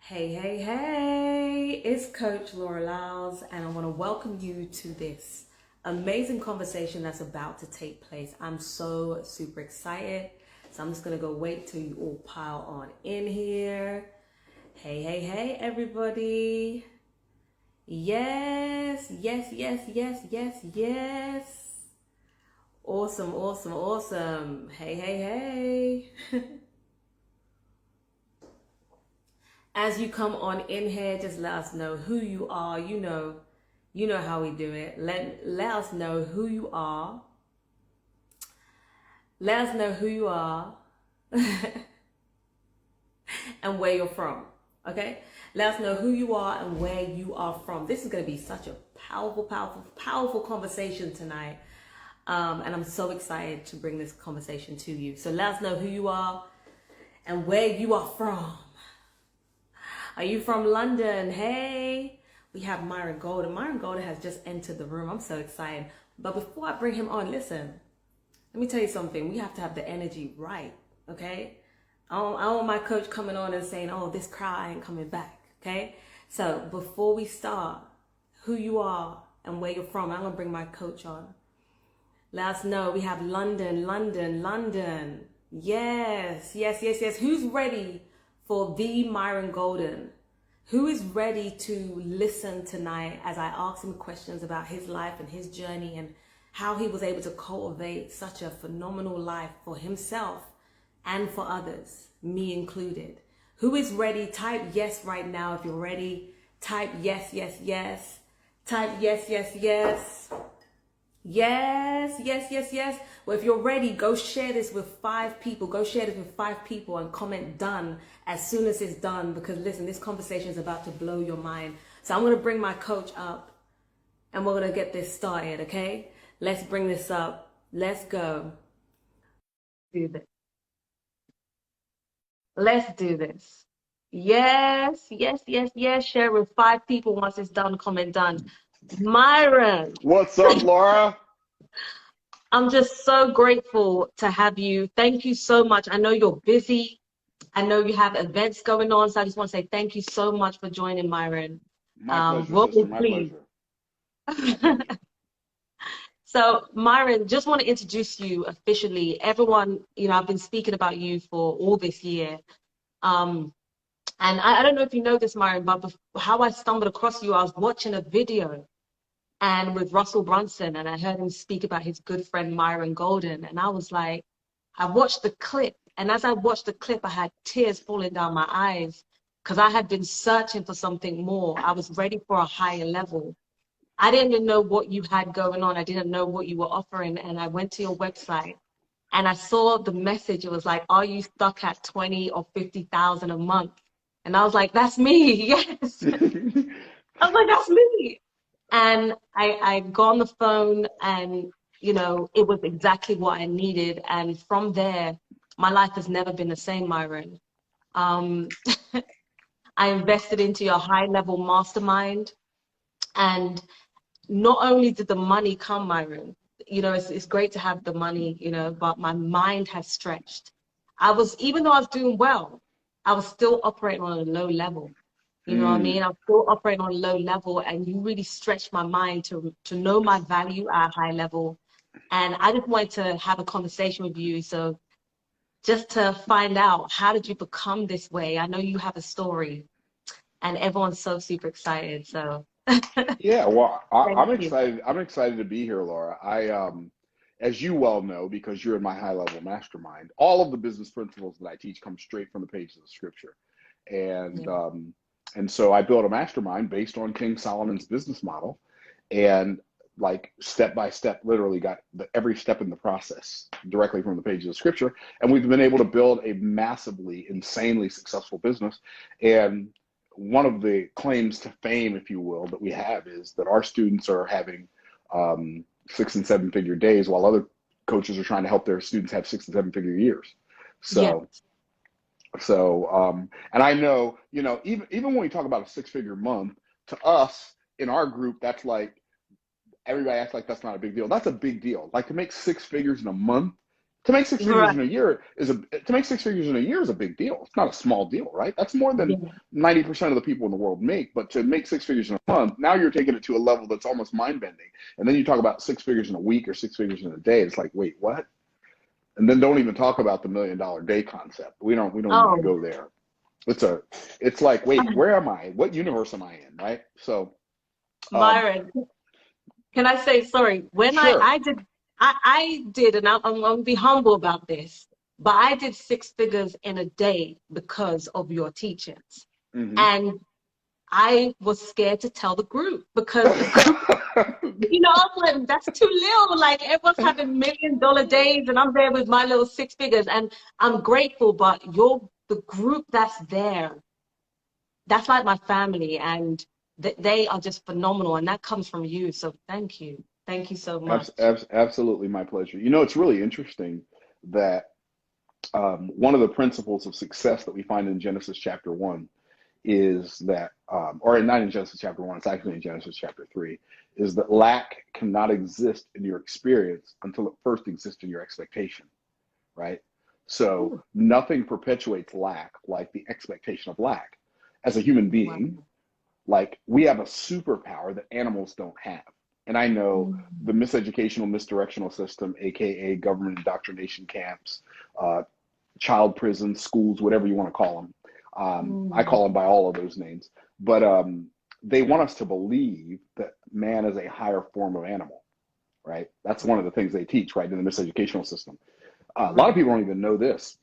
Hey, hey, hey, it's Coach Laura Lyles, and I want to welcome you to this amazing conversation that's about to take place. I'm so super excited. So I'm just going to go wait till you all pile on in here. Hey, hey, hey, everybody. Yes, yes, yes, yes, yes, yes. Awesome, awesome, awesome. Hey, hey, hey. As you come on in here, just let us know who you are. You know how we do it. Let us know who you are. Let us know who you are and where you're from. Okay? Let us know who you are and where you are from. This is going to be such a powerful, powerful, powerful conversation tonight. And I'm so excited to bring this conversation to you. So let us know who you are and where you are from. Are you from London? Hey, we have Myron Golden. Myron Golden has just entered the room. I'm so excited. But before I bring him on, listen, let me tell you something. We have to have the energy right, okay? I don't want my coach coming on and saying, oh, this crowd ain't coming back, okay? So before we start, who you are and where you're from, I'm going to bring my coach on. Let us know. We have London, London, London. Yes, yes, yes, yes. Who's ready for the Myron Golden? Who is ready to listen tonight as I ask him questions about his life and his journey and how he was able to cultivate such a phenomenal life for himself and for others, me included? Who is ready? Type yes right now if you're ready. Type yes, yes, yes. Type yes, yes, yes. Yes, yes, yes, yes. Well, if you're ready, go share this with 5 people. Go share this with 5 people and comment done as soon as it's done. Because listen, this conversation is about to blow your mind. So I'm going to bring my coach up and we're going to get this started, okay? Let's bring this up. Let's go. Do this. Let's do this. Yes, yes, yes, yes. Share with 5 people once it's done. Comment done. Myron. What's up, Laura? I'm just so grateful to have you. Thank you so much. I know you're busy. I know you have events going on. So I just want to say thank you so much for joining, Myron. My pleasure, Roll sister. with My please. pleasure. My pleasure. So, Myron, just want to introduce you officially. Everyone, I've been speaking about you for all this year. Um, and I don't know if you know this, Myron, but how I stumbled across you, I was watching a video and with Russell Brunson, and I heard him speak about his good friend Myron Golden. And I was like, I watched the clip, and as I watched the clip, I had tears falling down my eyes because I had been searching for something more. I was ready for a higher level. I didn't even know what you had going on. I didn't know what you were offering. And I went to your website and I saw the message. It was like, are you stuck at 20 or 50,000 a month? And I was like, that's me. Yes. I was like, that's me. And I got on the phone and, it was exactly what I needed. And from there, my life has never been the same, Myron. Um, I invested into your high level mastermind. And not only did the money come, Myron, it's great to have the money, but my mind has stretched. Even though I was doing well, I was still operating on a low level. You know what I Mm, mean? I'm still operating on a low level, and you really stretched my mind to know my value at a high level. And I just wanted to have a conversation with you. So just to find out, how did you become this way? I know you have a story, and everyone's so super excited. So yeah, well, I'm thank you. excited. I'm excited to be here, Laura. As you well know, because you're in my high level mastermind, all of the business principles that I teach come straight from the pages of Scripture, and Yeah. um, and so I built a mastermind based on King Solomon's business model, and like step by step, literally got every step in the process directly from the pages of Scripture, and we've been able to build a massively, insanely successful business, and one of the claims to fame, if you will, that we have is that our students are having 6 and 7 figure days while other coaches are trying to help their students have 6 and 7 figure years. Yeah. So, and I know, even when we talk about a 6 figure month, to us in our group, that's like everybody acts like that's not a big deal. That's a big deal. Like to make 6 figures in a month To make six figures Right. in a year to make six figures in a year is a big deal. It's not a small deal, right? That's more than Yeah. 90% of the people in the world make. But to make six figures in a month, now you're taking it to a level that's almost mind bending. And then you talk about six figures in a week or six figures in a day. It's like, wait, what? And then don't even talk about the $1 million day concept. We don't even Oh, go there. It's like, wait, where am I? What universe am I in, right? So, um, Myron, can I say sorry? When sure. I did, and I'm going to be humble about this, but I did six figures in a day because of your teachings. Hmm. And I was scared to tell the group because the group, I was like, that's too little. Like everyone's having $1 million days and I'm there with my little six figures. And I'm grateful, but the group that's there, that's like my family. And they are just phenomenal. And that comes from you. So thank you. Thank you so much. Absolutely, my pleasure. It's really interesting that one of the principles of success that we find in Genesis chapter 1 is that, or not in Genesis chapter 1, it's actually in Genesis chapter 3, is that lack cannot exist in your experience until it first exists in your expectation, right? So Ooh, nothing perpetuates lack like the expectation of lack. As a human wow. being, like we have a superpower that animals don't have. And I know the Mm, miseducational, misdirectional system, aka government indoctrination camps, uh, child prisons, schools, whatever you want to call them. I mm, call them by all of those names. But they want us to believe that man is a higher form of animal, right? That's one of the things they teach, right, in the miseducational system. A lot of right. people don't even know this,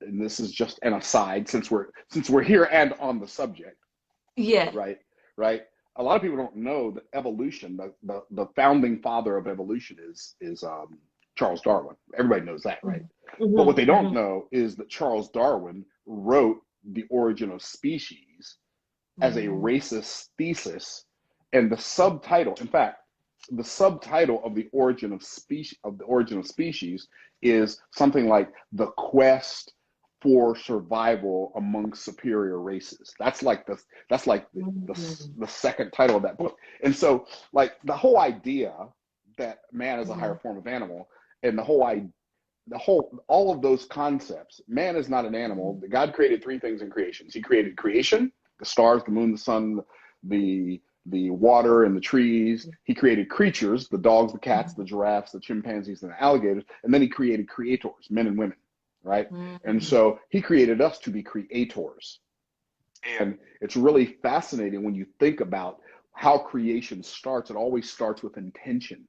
and this is just an aside since we're here and on the subject, Yeah. right? Right. A lot of people don't know that evolution, the founding father of evolution is Charles Darwin. Everybody knows that, right? But what Mm-hmm, they don't mm-hmm, know is that Charles Darwin wrote The Origin of Species as a mm, racist thesis, and the subtitle, in fact, the subtitle of the origin of species is something like the quest for survival among superior races. That's like the second title of that book. And so, like the whole idea that man is a higher mm, form of animal, and all of those concepts, man is not an animal. God created three things in creations. He created creation, the stars, the moon, the sun, the water and the trees. He created creatures, the dogs, the cats, the giraffes, the chimpanzees, and the alligators. And then he created creators, men and women, right? And mm. so he created us to be creators. And it's really fascinating when you think about how creation starts. It always starts with intention,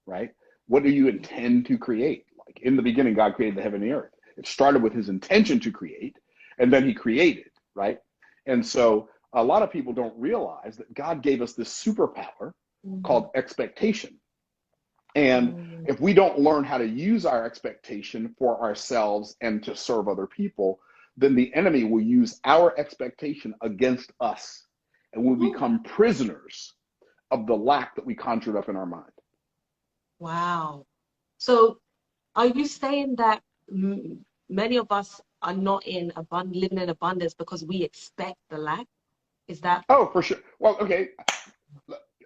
right? What do you intend to create? Like in the beginning, God created the heaven and the earth. It started with his intention to create, and then he created, right? And so a lot of people don't realize that God gave us this superpower Mm, called expectation. And mm, if we don't learn how to use our expectation for ourselves and to serve other people, then the enemy will use our expectation against us and we'll mm. become prisoners of the lack that we conjured up in our mind. Wow. So are you saying that many of us are not living in abundance because we expect the lack? Is that? Oh, for sure. Well, okay.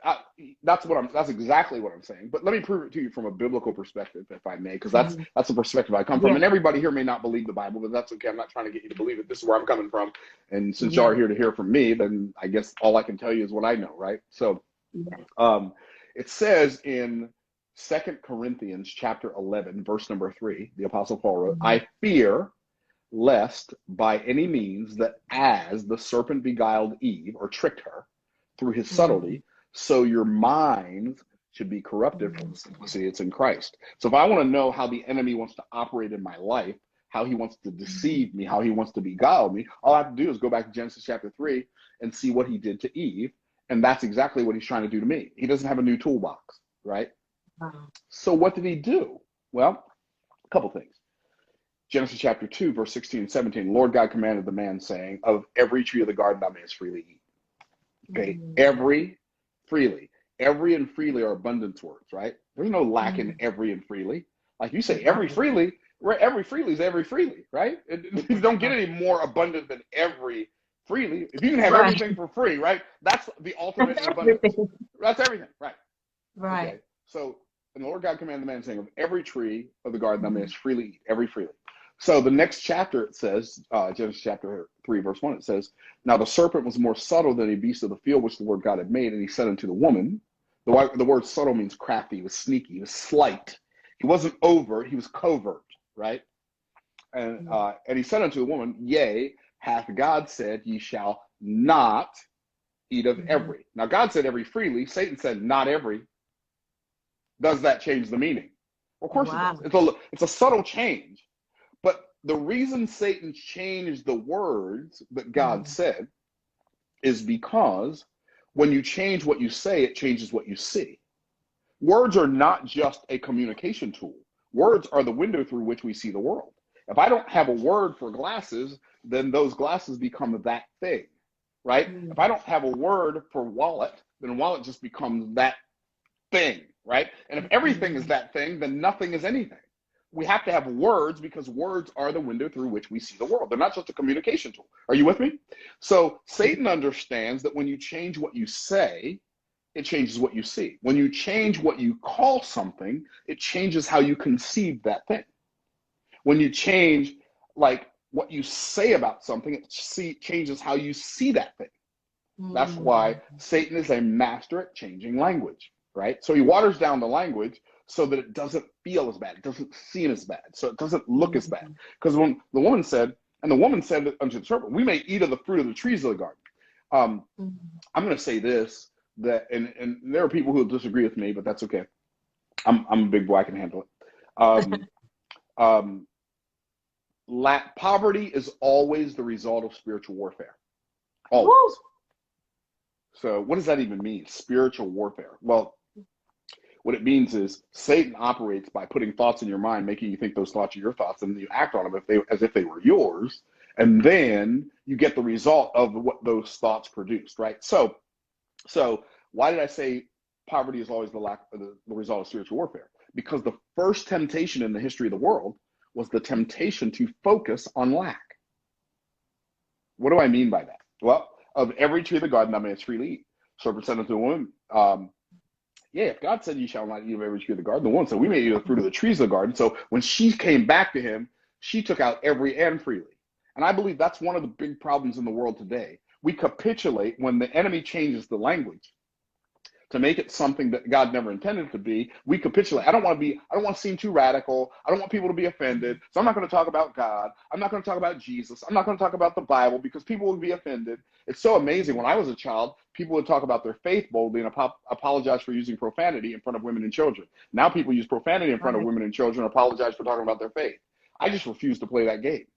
I, that's exactly what I'm saying. But let me prove it to you from a biblical perspective, if I may, because that's Mhm. that's the perspective I come from. Yeah, And everybody here may not believe the Bible, but that's okay. I'm not trying to get you to believe it. This is where I'm coming from. And since y'all yeah, are here to hear from me, then I guess all I can tell you is what I know, right? So yeah. um, it says in Second Corinthians chapter 11, verse number 3, the Apostle Paul wrote, Mhm. I fear lest by any means that as the serpent beguiled Eve or tricked her through his Mm, subtlety, so your minds should be corrupted from mm, the simplicity that's in Christ. So if I want to know how the enemy wants to operate in my life, how he wants to mm. deceive me, how he wants to beguile me, all I have to do is go back to Genesis chapter 3 and see what he did to Eve. And that's exactly what he's trying to do to me. He doesn't have a new toolbox, right? Wow. So what did he do? Well, a couple things. Genesis chapter 2, verse 16 and 17, Lord God commanded the man, saying, of every tree of the garden thou mayest freely eat. Okay, Mm, freely. Every and freely are abundance words, right? There's no lack in mm. every and freely. Like you say, every Right, freely, where every freely is every freely, right? You don't get right, any more abundant than every freely. If you can have right. everything for free, right? That's the ultimate That's in abundance. everything. That's everything, right? Right. Okay, so And the Lord God commanded the man, saying, of every tree of the garden thou mayest freely eat, every freely. So the next chapter, it says, Genesis chapter 3, verse 1, it says, now the serpent was more subtle than a beast of the field which the Lord God had made, and he said unto the woman, the word subtle means crafty, he was sneaky, he was slight. He wasn't overt, he was covert, right? And he said unto the woman, yea, hath God said, ye shall not eat of every. Now God said every freely, Satan said not every. Does that change the meaning? Well, of course it does. It's a subtle change. But the reason Satan changed the words that God said is because when you change what you say, it changes what you see. Words are not just a communication tool. Words are the window through which we see the world. If I don't have a word for glasses, then those glasses become that thing, right? If I don't have a word for wallet, then wallet just becomes that thing, right? And if everything is that thing, then nothing is anything. We have to have words because words are the window through which we see the world. They're not just a communication tool. Are you with me? So Satan understands that when you change what you say, it changes what you see. When you change what you call something, it changes how you conceive that thing. When you change like what you say about something, it changes how you see that thing. That's why Satan is a master at changing language, right? So he waters down the language so that it doesn't feel as bad, it doesn't seem as bad, so it doesn't look as bad. Because when the woman said unto the serpent, we may eat of the fruit of the trees of the garden. I'm going to say this, that and there are people who will disagree with me, but that's okay. I'm a big boy, I can handle it. Poverty is always the result of spiritual warfare. Always. Woo! So what does that even mean? Spiritual warfare. Well, what it means is Satan operates by putting thoughts in your mind, making you think those thoughts are your thoughts, and then you act on them as if they were yours, and then you get the result of what those thoughts produced, right? So why did I say poverty is always the result of spiritual warfare? Because the first temptation in the history of the world was the temptation to focus on lack. What do I mean by that? Well, of every tree of the garden thou mayest freely eat. Serpent said unto the woman, yeah, if God said you shall not eat of every tree of the garden, the woman said, we may eat of the fruit of the trees of the garden. So when she came back to him, she took out every and freely. And I believe that's one of the big problems in the world today. We capitulate when the enemy changes the language to make it something that God never intended it to be. We capitulate. I don't want to seem too radical. I don't want people to be offended. So I'm not going to talk about God. I'm not going to talk about Jesus. I'm not going to talk about the Bible because people will be offended. It's so amazing. When I was a child, people would talk about their faith boldly and apologize for using profanity in front of women and children. Now people use profanity in front of women and children and apologize for talking about their faith. I just refuse to play that game,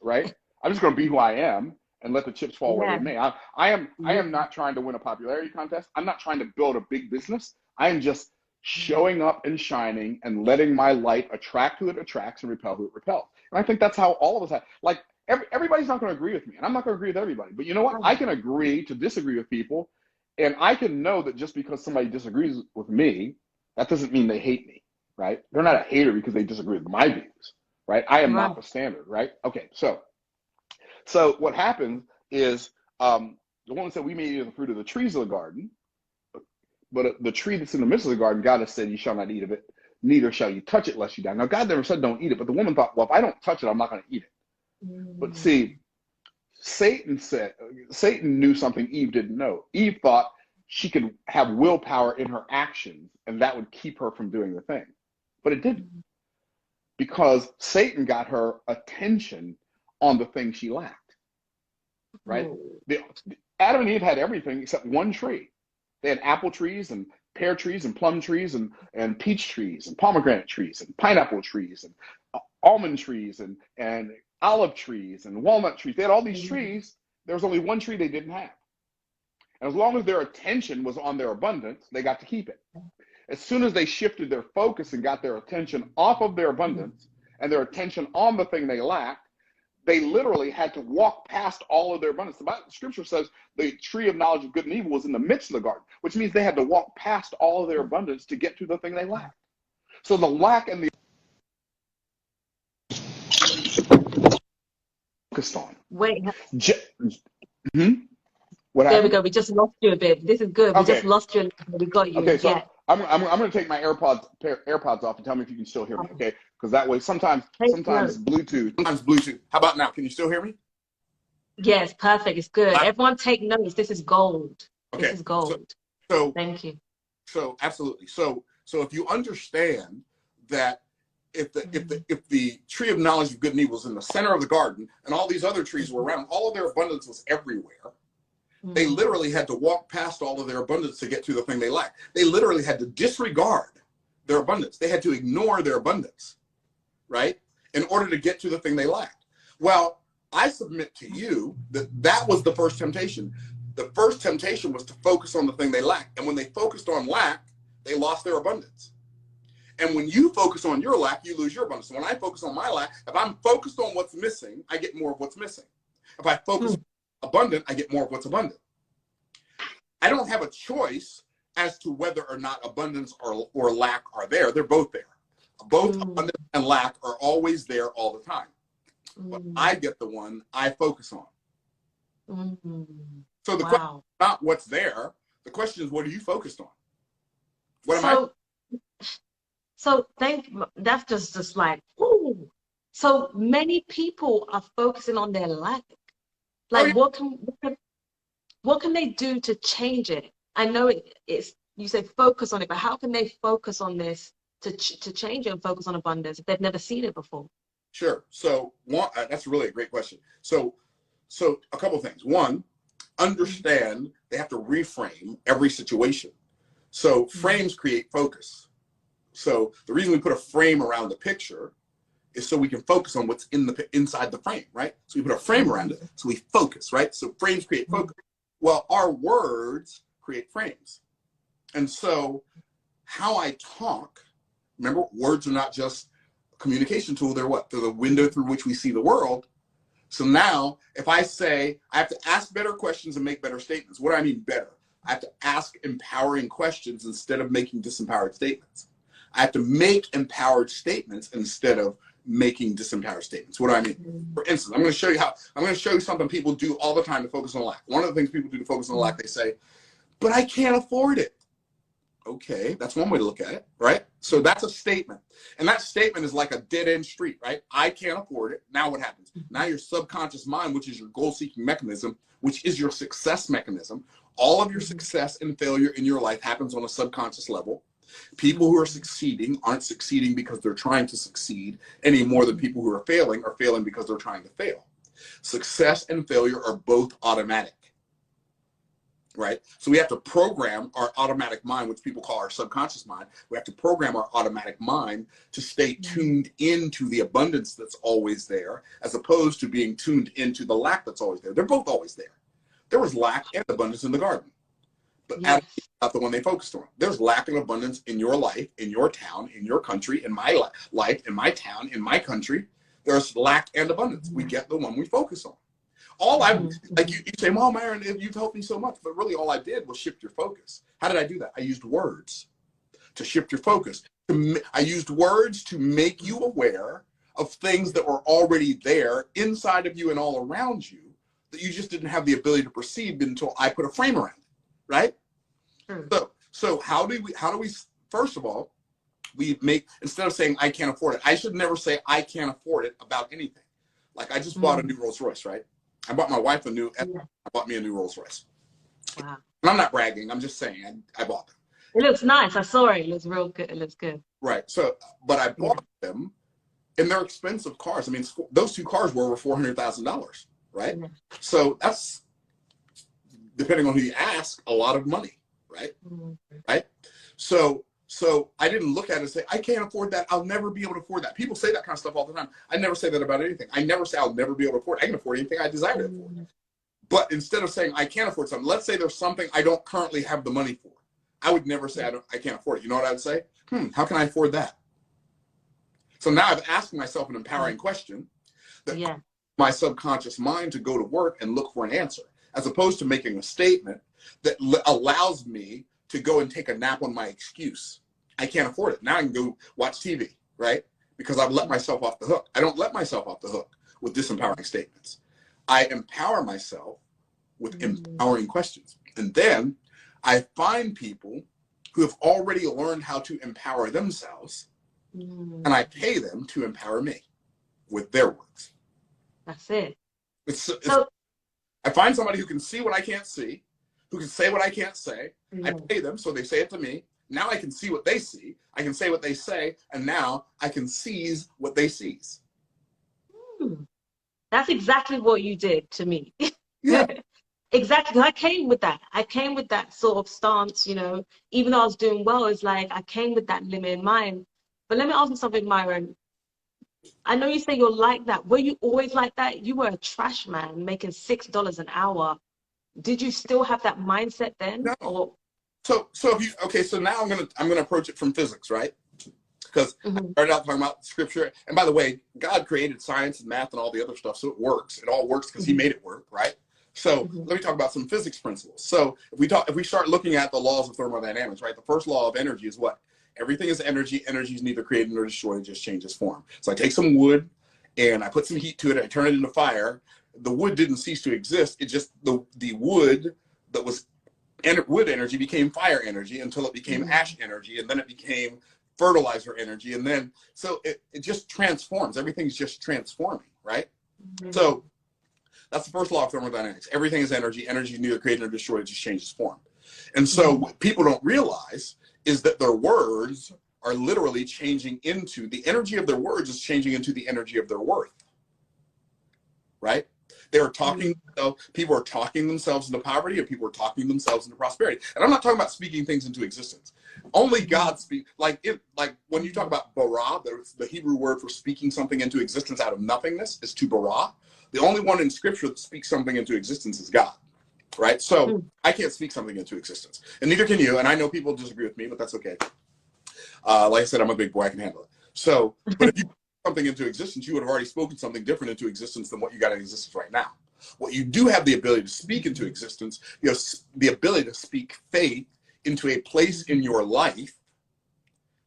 right? I'm just going to be who I am and let the chips fall where they may. I am not trying to win a popularity contest. I'm not trying to build a big business. I am just showing up and shining and letting my light attract who it attracts and repel who it repels. And I think that's how all of us have. Like, everybody's not going to agree with me, and I'm not going to agree with everybody. But you know what? I can agree to disagree with people, and I can know that just because somebody disagrees with me, that doesn't mean they hate me, right? They're not a hater because they disagree with my views, right? I am not the standard, right? Okay, so what happens is the woman said, we may eat of the fruit of the trees of the garden, but the tree that's in the midst of the garden, God has said, you shall not eat of it, neither shall you touch it lest you die. Now, God never said don't eat it, but the woman thought, well, if I don't touch it, I'm not going to eat it. But see, Satan knew something Eve didn't know. Eve thought she could have willpower in her actions, and that would keep her from doing the thing. But it didn't, because Satan got her attention on the thing she lacked, right? Adam and Eve had everything except one tree. They had apple trees and pear trees and plum trees and peach trees and pomegranate trees and pineapple trees and almond trees and olive trees and walnut trees. They had all these trees. There was only one tree they didn't have. And as long as their attention was on their abundance, they got to keep it. As soon as they shifted their focus and got their attention off of their abundance and their attention on the thing they lacked, they literally had to walk past all of their abundance. The scripture says the tree of knowledge of good and evil was in the midst of the garden, which means they had to walk past all of their abundance to get to the thing they lacked. So the lack and the focused on. Wait. What there we go. We just lost you a bit. This is good. We Okay. just lost you. We got you. Okay. So, yeah. I'm going to take my AirPods off and tell me if you can still hear me, okay? Because that way, sometimes Bluetooth. How about now? Can you still hear me? Yes, perfect. It's good. Everyone take notes. This is gold. Okay. This is gold. So Thank you. So absolutely. So if you understand that if the tree of knowledge of good and evil was in the center of the garden and all these other trees were around, all of their abundance was everywhere. They literally had to walk past all of their abundance to get to the thing they lacked. They literally had to disregard their abundance. They had to ignore their abundance, right? In order to get to the thing they lacked. Well, I submit to you that that was the first temptation. The first temptation was to focus on the thing they lacked. And when they focused on lack, they lost their abundance. And when you focus on your lack, you lose your abundance. When I focus on my lack, if I'm focused on what's missing, I get more of what's missing. If I focus on abundant, I get more of what's abundant. I don't have a choice as to whether or not abundance or lack are there. They're both there. Both abundance and lack are always there all the time. But I get the one I focus on. So the question is not what's there. The question is, what are you focused on? What am I? So that's just like, ooh. So many people are focusing on their lack. Like, what can they do to change it? I know it's you say focus on it, but how can they focus on this to change it and focus on abundance if they've never seen it before? Sure. So that's really a great question. So a couple of things. One, understand they have to reframe every situation. So frames create focus. So the reason we put a frame around the picture is so we can focus on what's inside the frame, right? So we put a frame around it, so we focus, right? So frames create focus. Well, our words create frames. And so how I talk, remember, words are not just a communication tool, they're what? They're the window through which we see the world. So now, if I say, I have to ask better questions and make better statements. What do I mean better? I have to ask empowering questions instead of making disempowered statements. I have to make empowered statements instead of making disempowered statements. What do I mean? For instance, I'm going to show you something people do all the time to focus on lack. One of the things people do to focus on lack, they say, but I can't afford it. Okay, that's one way to look at it, right? So that's a statement. And that statement is like a dead-end street, right? I can't afford it. Now what happens? Now your subconscious mind, which is your goal-seeking mechanism, which is your success mechanism, all of your success and failure in your life happens on a subconscious level. People who are succeeding aren't succeeding because they're trying to succeed any more than people who are failing because they're trying to fail. Success and failure are both automatic. Right? So we have to program our automatic mind, which people call our subconscious mind. We have to program our automatic mind to stay tuned into the abundance that's always there, as opposed to being tuned into the lack that's always there. They're both always there. There was lack and abundance in the garden, but Adam not the one they focused on. There's lack and abundance in your life, in your town, in your country, in my life, in my town, in my country. There's lack and abundance. We get the one we focus on. All like you say, well, Myron, you've helped me so much, but really all I did was shift your focus. How did I do that? I used words to shift your focus. I used words to make you aware of things that were already there inside of you and all around you that you just didn't have the ability to perceive until I put a frame around it, right? So how do we, first of all, we make, instead of saying I can't afford it, I should never say I can't afford it about anything. Like I just bought a new Rolls Royce, right? I bought my wife I bought me a new Rolls Royce. Wow. And I'm not bragging. I'm just saying I bought them. It looks nice. I saw it. It looks real good. It looks good. Right. So, but I bought them and they're expensive cars. I mean, those two cars were over $400,000, right? So that's, depending on who you ask, a lot of money, right? Right. So I didn't look at it and say, I can't afford that. I'll never be able to afford that. People say that kind of stuff all the time. I never say that about anything. I never say I'll never be able to afford it. I can afford anything I desire to afford. But instead of saying I can't afford something, let's say there's something I don't currently have the money for. I would never say I can't afford it. You know what I would say? How can I afford that? So now I've asked myself an empowering question that my subconscious mind to go to work and look for an answer, as opposed to making a statement that allows me to go and take a nap on my excuse. I can't afford it. Now I can go watch TV, right? Because I've let myself off the hook. I don't let myself off the hook with disempowering statements. I empower myself with empowering questions. And then I find people who have already learned how to empower themselves, and I pay them to empower me with their words. That's it. So I find somebody who can see what I can't see, who can say what I can't say. I pay them, so they say it to me. Now I can see what they see. I can say what they say, and now I can seize what they seize. That's exactly what you did to me. Yeah. Exactly. I came with that. I came with that sort of stance, you know, even though I was doing well, it's like I came with that limit in mind. But let me ask you something, Myron. I know you say you're like that. Were you always like that? You were a trash man making $6 an hour. Did you still have that mindset then? No. Or So if you, okay, so now I'm gonna approach it from physics, right? Because I started out talking about scripture. And by the way, God created science and math and all the other stuff, so it works. It all works because he made it work, right? So let me talk about some physics principles. So if we start looking at the laws of thermodynamics, right? The first law of energy is what? Everything is energy. Energy is neither created nor destroyed, it just changes form. So I take some wood and I put some heat to it, I turn it into fire. The wood didn't cease to exist. It just, the wood that was wood energy became fire energy until it became ash energy, and then it became fertilizer energy, and then so it just transforms. Everything's just transforming, right? So that's the first law of thermodynamics. Everything is energy. Energy is neither created nor destroyed, it just changes form. And so what people don't realize is that their words are literally changing into, the energy of their words is changing into the energy of their worth, right? They're talking, people are talking themselves into poverty, and people are talking themselves into prosperity. And I'm not talking about speaking things into existence. Only God speaks. Like when you talk about bara, the Hebrew word for speaking something into existence out of nothingness is to bara. The only one in Scripture that speaks something into existence is God, right? So I can't speak something into existence, and neither can you. And I know people disagree with me, but that's okay. Like I said, I'm a big boy; I can handle it. So, but if you something into existence, you would have already spoken something different into existence than what you got in existence right now. What you do have the ability to speak into existence, you have the ability to speak faith into a place in your life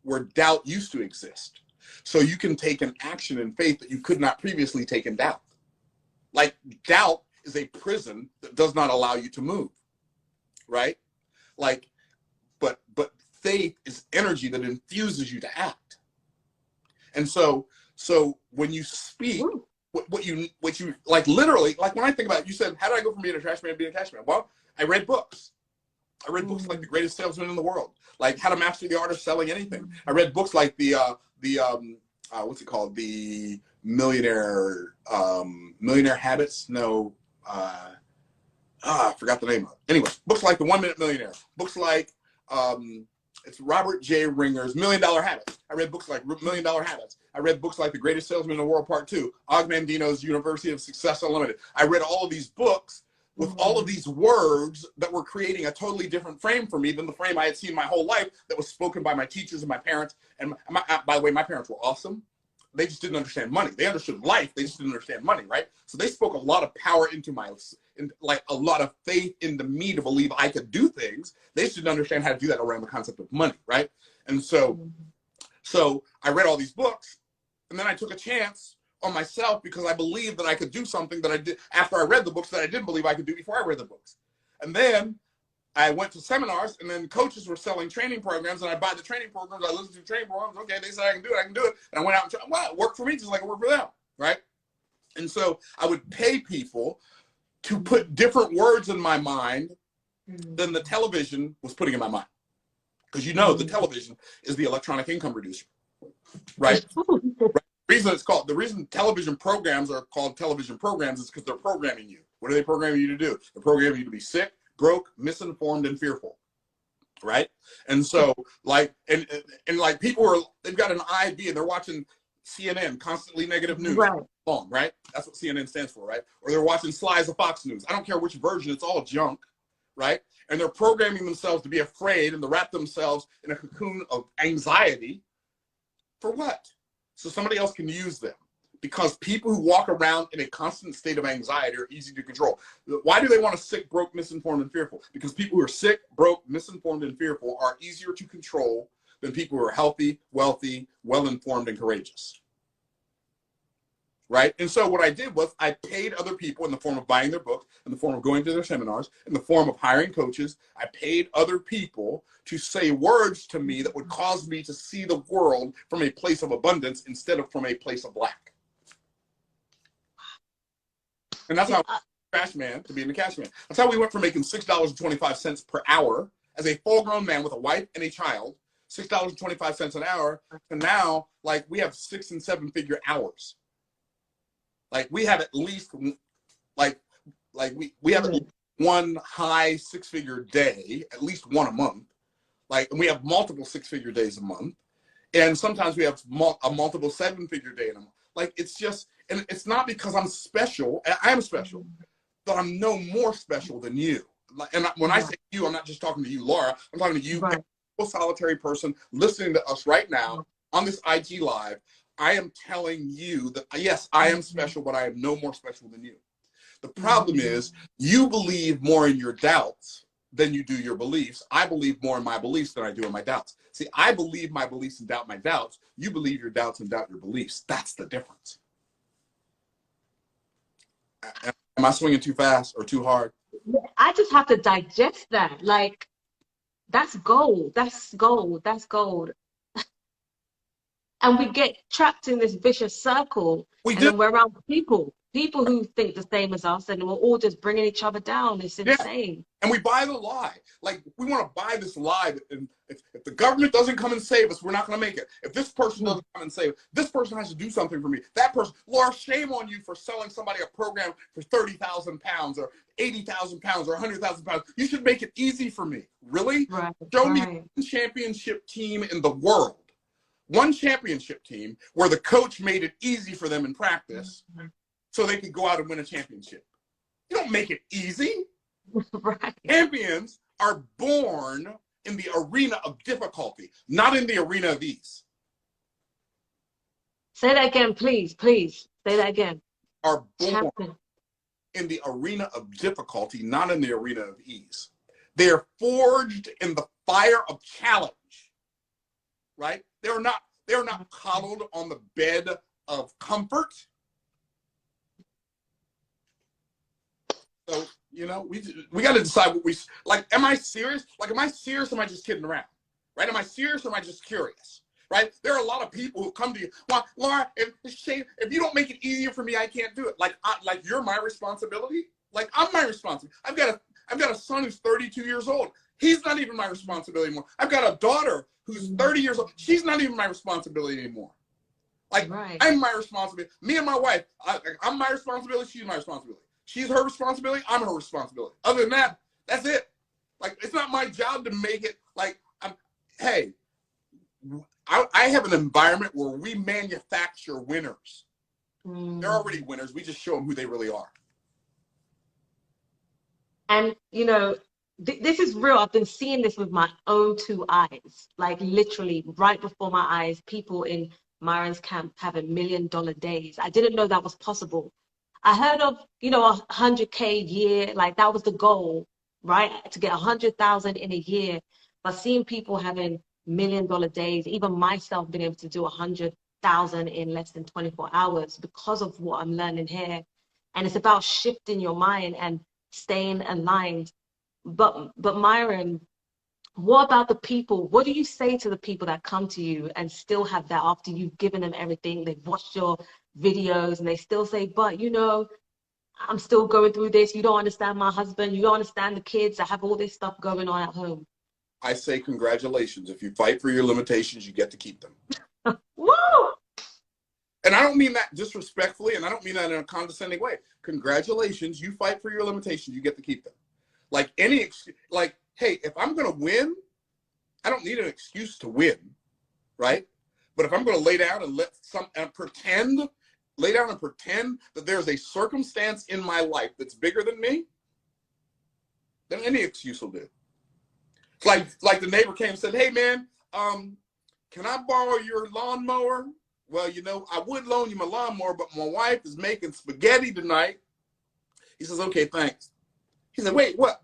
where doubt used to exist. So you can take an action in faith that you could not previously take in doubt. Like doubt is a prison that does not allow you to move, right? Like, but faith is energy that infuses you to act. And so when you speak, what you like, literally, like when I think about it, you said, how did I go from being a trash man to being a cash man? Well, I read books. I read books like The Greatest Salesman in the World, like How to Master the Art of Selling Anything. I read books like what's it called? The Millionaire Habits. No, I forgot the name of it. Anyway, books like The 1 Minute Millionaire. Books like it's Robert J. Ringer's $1 Million Habits. I read books like $1 Million Habits. I read books like The Greatest Salesman in the World Part 2, Og Mandino's University of Success Unlimited. I read all of these books with all of these words that were creating a totally different frame for me than the frame I had seen my whole life that was spoken by my teachers and my parents. And by the way, my parents were awesome. They just didn't understand money. They understood life. They just didn't understand money, right? So they spoke a lot of power into like a lot of faith into me to believe I could do things. They just didn't understand how to do that around the concept of money, right? And so I read all these books, and then I took a chance on myself because I believed that I could do something that I did after I read the books that I didn't believe I could do before I read the books. And then I went to seminars, and then coaches were selling training programs, and I buy the training programs. I listened to training programs. Okay, they said I can do it. And I went out and tried. Wow, it worked for me just like it worked for them, right? And so I would pay people to put different words in my mind than the television was putting in my mind. Because the television is the electronic income producer, right? The reason television programs are called television programs is because they're programming you. What are they programming you to do? They're programming you to be sick, broke, misinformed, and fearful, right? And so like, and like they've got an IV and they're watching CNN, constantly negative news, right? That's what CNN stands for, right? Or they're watching slides of Fox News. I don't care which version, it's all junk, right? And they're programming themselves to be afraid and to wrap themselves in a cocoon of anxiety. For what? So somebody else can use them. Because people who walk around in a constant state of anxiety are easy to control. Why do they want to sick, broke, misinformed, and fearful? Because people who are sick, broke, misinformed, and fearful are easier to control than people who are healthy, wealthy, well-informed, and courageous. right? And so what I did was I paid other people in the form of buying their book, in the form of going to their seminars, in the form of hiring coaches. I paid other people to say words to me that would cause me to see the world from a place of abundance instead of from a place of lack. And that's how cash man to being the cash man. That's how we went from making $6.25 per hour as a full-grown man with a wife and a child, $6.25 an hour, to now, like, we have 6- and 7-figure hours. Like, we have at least, we have at least one high 6-figure day, at least one a month. Like, and we have multiple 6-figure days a month. And sometimes we have a multiple 7-figure day in a month. Like, it's just, and it's not because I'm special. I am special, but I'm no more special than you. And when I say you, I'm not just talking to you, Laura. I'm talking to you, a solitary person listening to us right now on this IG Live. I am telling you that, yes, I am special, but I am no more special than you. The problem is you believe more in your doubts than you do your beliefs. I believe more in my beliefs than I do in my doubts. See, I believe my beliefs and doubt my doubts. You believe your doubts and doubt your beliefs. That's the difference. Am I swinging too fast or too hard? I just have to digest that. Like, that's gold. That's gold. That's gold. And we get trapped in this vicious circle. Then we're around people who think the same as us, and we're all just bringing each other down. It's insane. Yeah. And we buy the lie. Like, we want to buy this lie that if the government doesn't come and save us, we're not going to make it. If this person doesn't come and save us, this person has to do something for me. That person, Laura, shame on you for selling somebody a program for 30,000 pounds or 80,000 pounds or 100,000 pounds. You should make it easy for me. Really? Show me one championship team in the world. One championship team where the coach made it easy for them in practice so they could go out and win a championship. You don't make it easy. Champions are born in the arena of difficulty, not in the arena of ease. Say that again, please. Please say that again. Are born in the arena of difficulty, not in the arena of ease. They are forged in the fire of challenge, right? They're not coddled on the bed of comfort. So, you know, we got to decide what we like. Am I serious? Like, am I serious? Or am I just kidding around? Right? Am I serious? Or am I just curious? Right? There are a lot of people who come to you. Well, Laura, if you don't make it easier for me, I can't do it. Like you're my responsibility. Like, I'm my responsibility. I've got a son who's 32 years old. He's not even my responsibility anymore. I've got a daughter who's 30 years old. She's not even my responsibility anymore. Like, I'm my responsibility. Me and my wife, I'm my responsibility. She's my responsibility. She's her responsibility. I'm her responsibility. Other than that, that's it. Like, it's not my job to make it. Like, hey, I have an environment where we manufacture winners. They're already winners. We just show them who they really are. And, you know, this is real. I've been seeing this with my own 2 eyes, like literally right before my eyes, people in Myrons camp having $1 million days. I didn't know that was possible. I heard of, you know, 100K a year, like that was the goal, right? To get 100,000 in a year. But seeing people having $1 million days, even myself being able to do 100,000 in less than 24 hours because of what I'm learning here. And it's about shifting your mind and staying aligned. But Myron, what about the people? What do you say to the people that come to you and still have that after you've given them everything? They've watched your videos and they still say, but you know, I'm still going through this. You don't understand my husband. You don't understand the kids. I have all this stuff going on at home. I say congratulations. If you fight for your limitations, you get to keep them. Woo! And I don't mean that disrespectfully, and I don't mean that in a condescending way. Congratulations. You fight for your limitations. You get to keep them. Like hey, if I'm going to win, I don't need an excuse to win, right? But if I'm going to lay down and pretend that there's a circumstance in my life that's bigger than me, then any excuse will do. It's like the neighbor came and said, hey, man, can I borrow your lawnmower? Well, you know, I would loan you my lawnmower, but my wife is making spaghetti tonight. He says, okay, thanks. He said, wait, what?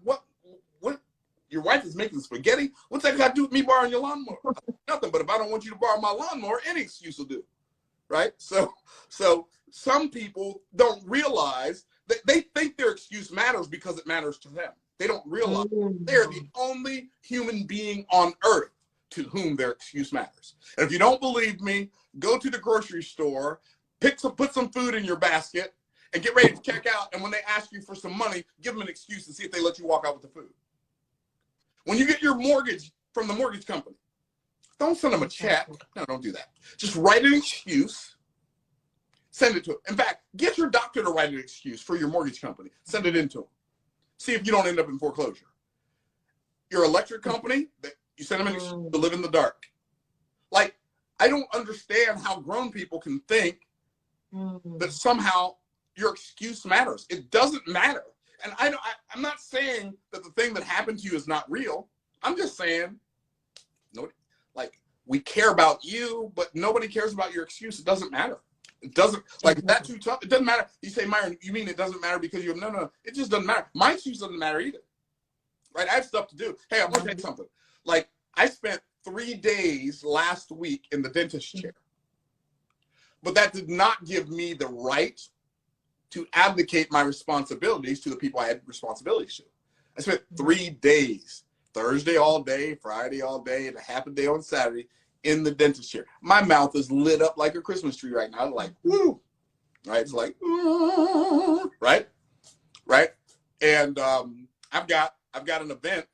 Your wife is making spaghetti? What's that got to do with me borrowing your lawnmower? Nothing, but if I don't want you to borrow my lawnmower, any excuse will do, right? So some people don't realize that they think their excuse matters because it matters to them. They don't realize they're the only human being on earth to whom their excuse matters. And if you don't believe me, go to the grocery store, put some food in your basket, and get ready to check out. And when they ask you for some money, give them an excuse and see if they let you walk out with the food. When you get your mortgage from the mortgage company, don't send them a check. No, don't do that. Just write an excuse, send it to them. In fact, get your doctor to write an excuse for your mortgage company. Send it in to them. See if you don't end up in foreclosure. Your electric company, you send them an excuse to live in the dark. Like, I don't understand how grown people can think that somehow your excuse matters. It doesn't matter. And I'm not saying that the thing that happened to you is not real. I'm just saying, like, we care about you, but nobody cares about your excuse. It doesn't matter. It doesn't, like, that's too tough. It doesn't matter. You say, Myron, you mean it doesn't matter because you have, no. It just doesn't matter. My excuse doesn't matter either. Right? I have stuff to do. Hey, I'm going to tell you something. Like, I spent 3 days last week in the dentist chair. But that did not give me the right to abdicate my responsibilities to the people I had responsibilities to. I spent 3 days, Thursday all day, Friday all day, and a half a day on Saturday in the dentist chair. My mouth is lit up like a Christmas tree right now. Like, woo, right? It's like, right? And I've got an event.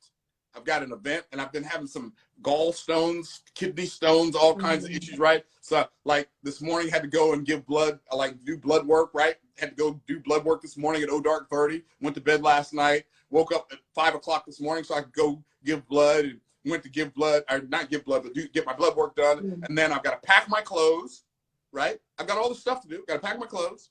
And I've been having some gallstones, kidney stones, all kinds of issues, right? So, like, this morning had to go and give blood, do blood work, right? Had to go do blood work this morning at dark 30. Went to bed last night. Woke up at 5 o'clock this morning so I could go give blood. And went to give blood, or not give blood, but get my blood work done. And then I've got to pack my clothes, right? I've got all the stuff to do. Got to pack my clothes.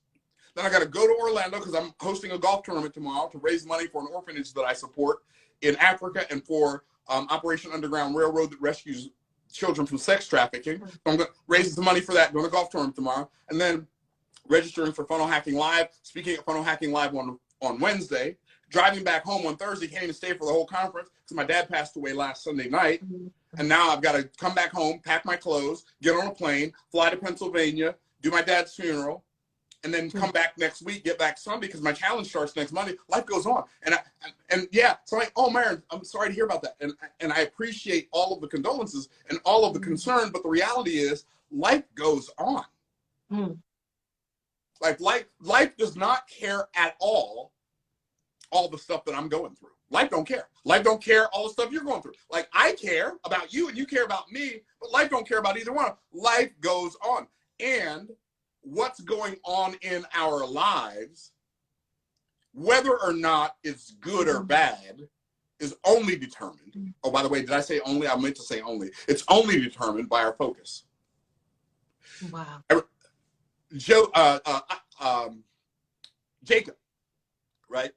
Then I got to go to Orlando because I'm hosting a golf tournament tomorrow to raise money for an orphanage that I support in Africa and for Operation Underground Railroad that rescues children from sex trafficking. So I'm going to raise some money for that, doing a golf tournament tomorrow. And then registering for Funnel Hacking Live, speaking at Funnel Hacking Live on Wednesday, driving back home on Thursday, can't even stay for the whole conference because my dad passed away last Sunday night. And now I've got to come back home, pack my clothes, get on a plane, fly to Pennsylvania, do my dad's funeral, and then come back next week, get back Sunday because my challenge starts next Monday. Life goes on. And yeah, so I'm like, oh, Myron, I'm sorry to hear about that. And I appreciate all of the condolences and all of the concern, but the reality is life goes on. Like life does not care at all the stuff that I'm going through. Life don't care. Life don't care all the stuff you're going through. Like, I care about you and you care about me, but life don't care about either one. Life goes on. And what's going on in our lives, whether or not it's good or bad, is only determined. Oh, by the way, did I say only? I meant to say only. It's only determined by our focus. Wow. Jacob, right?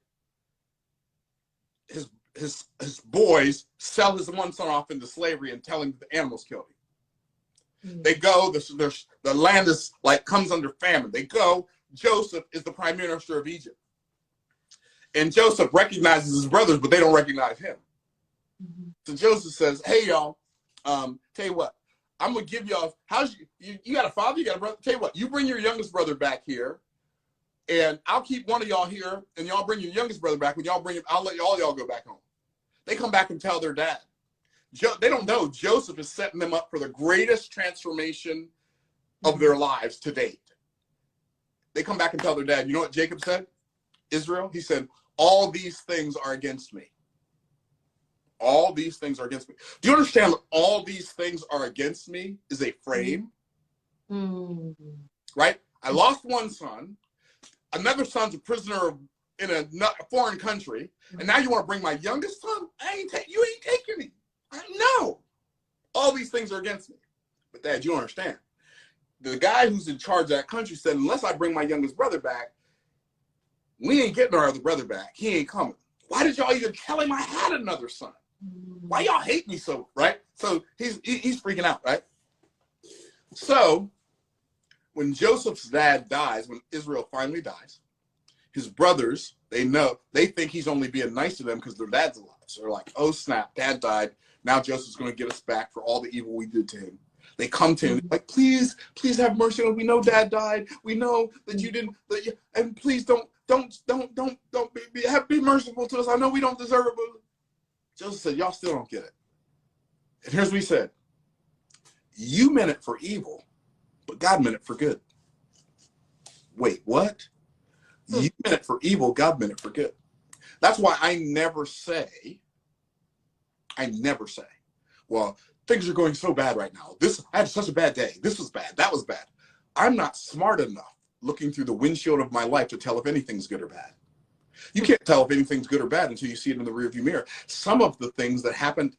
His boys sell his one son off into slavery and tell him that the animals killed him. They go, the land is like comes under famine. They go, Joseph is the prime minister of Egypt. And Joseph recognizes his brothers, but they don't recognize him. So Joseph says, hey, y'all, tell you what, I'm going to give y'all, you got a father, you got a brother? Tell you what, you bring your youngest brother back here, and I'll keep one of y'all here, and y'all bring your youngest brother back. When y'all bring him, I'll let all y'all go back home. They come back and tell their dad. They don't know Joseph is setting them up for the greatest transformation of their lives to date. They come back and tell their dad, you know what Jacob said? Israel, he said, all these things are against me. All these things are against me. Do you understand that all these things are against me is a frame? Right? I lost one son. Another son's a prisoner in a foreign country. And now you want to bring my youngest son? You ain't taking me. No. All these things are against me. But Dad, you don't understand. The guy who's in charge of that country said, unless I bring my youngest brother back, we ain't getting our other brother back. He ain't coming. Why did y'all even tell him I had another son? Why y'all hate me so, right? So he's freaking out, right? So when Joseph's dad dies, when Israel finally dies, his brothers, they think he's only being nice to them because their dad's alive. So they're like, oh snap, Dad died. Now Joseph's going to get us back for all the evil we did to him. They come to him like, please have mercy on us. We know Dad died. We know that you didn't, and please don't be merciful to us. I know we don't deserve it, but Joseph said, y'all still don't get it. And here's what he said. You meant it for evil, but God meant it for good. Wait, what? You meant it for evil, God meant it for good. That's why I never say, well, things are going so bad right now. I had such a bad day. This was bad. That was bad. I'm not smart enough looking through the windshield of my life to tell if anything's good or bad. You can't tell if anything's good or bad until you see it in the rearview mirror. Some of the things that happened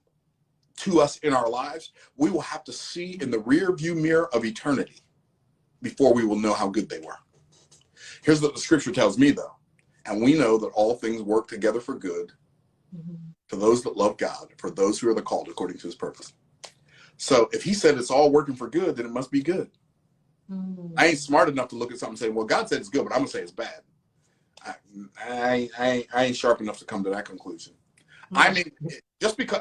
to us in our lives, we will have to see in the rearview mirror of eternity before we will know how good they were. Here's what the scripture tells me, though. And we know that all things work together for good for those that love God, for those who are the called according to his purpose. So if he said it's all working for good, then it must be good. I ain't smart enough to look at something and say, well, God said it's good, but I'm going to say it's bad. I ain't sharp enough to come to that conclusion. I mean, just because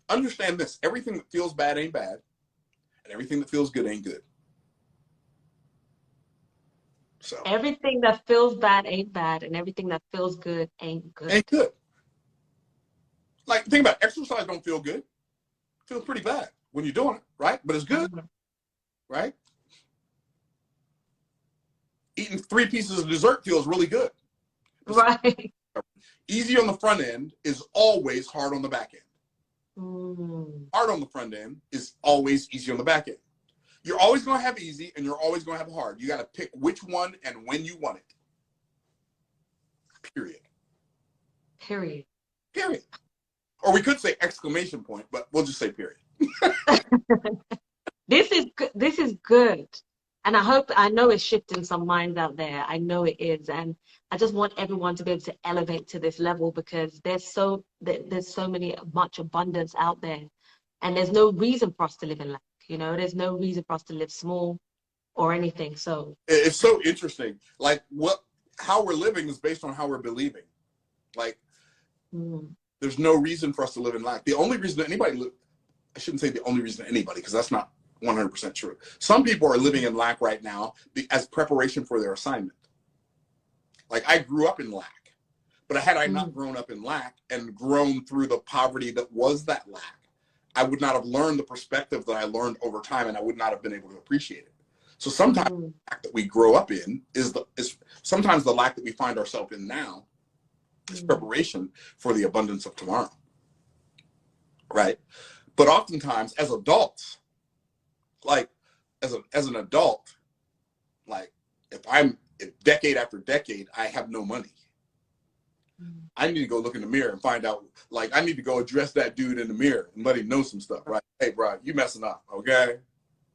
understand this, everything that feels bad ain't bad, and everything that feels good ain't good. So everything that feels bad ain't bad, and everything that feels good ain't good. Ain't good. Like, think about it. Exercise don't feel good. It feels pretty bad when you're doing it, right? But it's good, right? Eating 3 pieces of dessert feels really good. Right. Easy on the front end is always hard on the back end. Hard on the front end is always easy on the back end. You're always going to have easy and you're always going to have hard. You got to pick which one and when you want it. Period. Period. Period. Or we could say exclamation point, but we'll just say period. This is good. And I know it's shifting some minds out there. I know it is. And I just want everyone to be able to elevate to this level, because there's so much abundance out there. And there's no reason for us to live in lack. You know, there's no reason for us to live small or anything. So it's so interesting. Like, how we're living is based on how we're believing. Like, there's no reason for us to live in lack. The only reason I shouldn't say the only reason anybody, because that's not 100% true. Some people are living in lack right now as preparation for their assignment. Like, I grew up in lack, but had I not grown up in lack and grown through the poverty that was that lack, I would not have learned the perspective that I learned over time, and I would not have been able to appreciate it. So sometimes the lack that we grow up in is sometimes the lack that we find ourselves in now is preparation for the abundance of tomorrow. Right? But oftentimes as adults, like as an adult, like if decade after decade, I have no money, I need to go look in the mirror and find out, like, I need to go address that dude in the mirror and let him know some stuff, right? Hey, bro, you messing up, okay?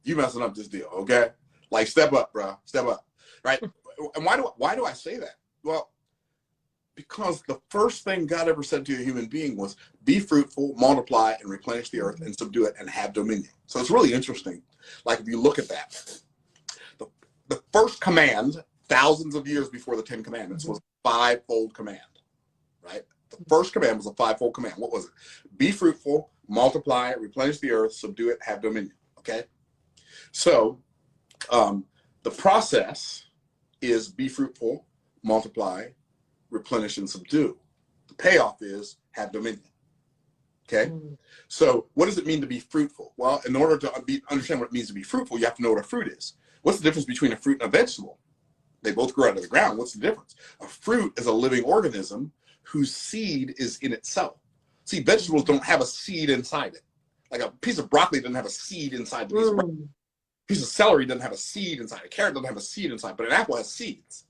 You messing up this deal, okay? Like, step up, bro, step up, right? And why do I say that? Well, because the first thing God ever said to a human being was, be fruitful, multiply, and replenish the earth, and subdue it, and have dominion. So it's really interesting. Like, if you look at that, the first command, thousands of years before the 10 Commandments, was a 5-fold command, right? The first command was a 5-fold command. What was it? Be fruitful, multiply, replenish the earth, subdue it, have dominion, okay? So the process is be fruitful, multiply, replenish, and subdue. The payoff is have dominion. Okay? So what does it mean to be fruitful? Well, in order to understand what it means to be fruitful, you have to know what a fruit is. What's the difference between a fruit and a vegetable? They both grow out of the ground. What's the difference? A fruit is a living organism whose seed is in itself. See, vegetables don't have a seed inside it. Like a piece of broccoli doesn't have a seed inside the piece of broccoli. A piece of celery doesn't have a seed inside. A carrot doesn't have a seed inside, but an apple has seeds,